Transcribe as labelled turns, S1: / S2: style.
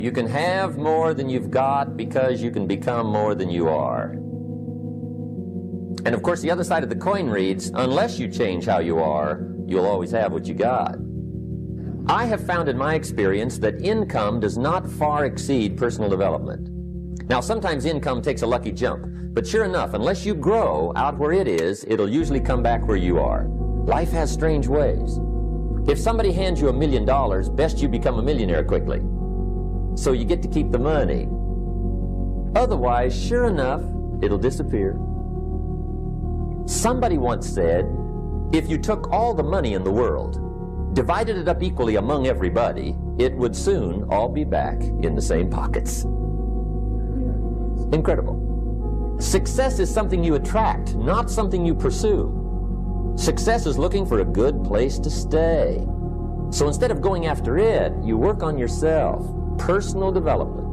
S1: You can have more than you've got because you can become more than you are. And of course, the other side of the coin reads, unless you change how you are, you'll always have what you got. I have found in my experience that income does not far exceed personal development. Now, sometimes income takes a lucky jump, but sure enough, unless you grow out where it is, it'll usually come back where you are. Life has strange ways. If somebody hands you $1 million, best you become a millionaire quickly, so you get to keep the money. Otherwise, sure enough, it'll disappear. Somebody once said, if you took all the money in the world, divided it up equally among everybody, it would soon all be back in the same pockets. Incredible. Success is something you attract, not something you pursue. Success is looking for a good place to stay. So instead of going after it, you work on yourself. Personal development.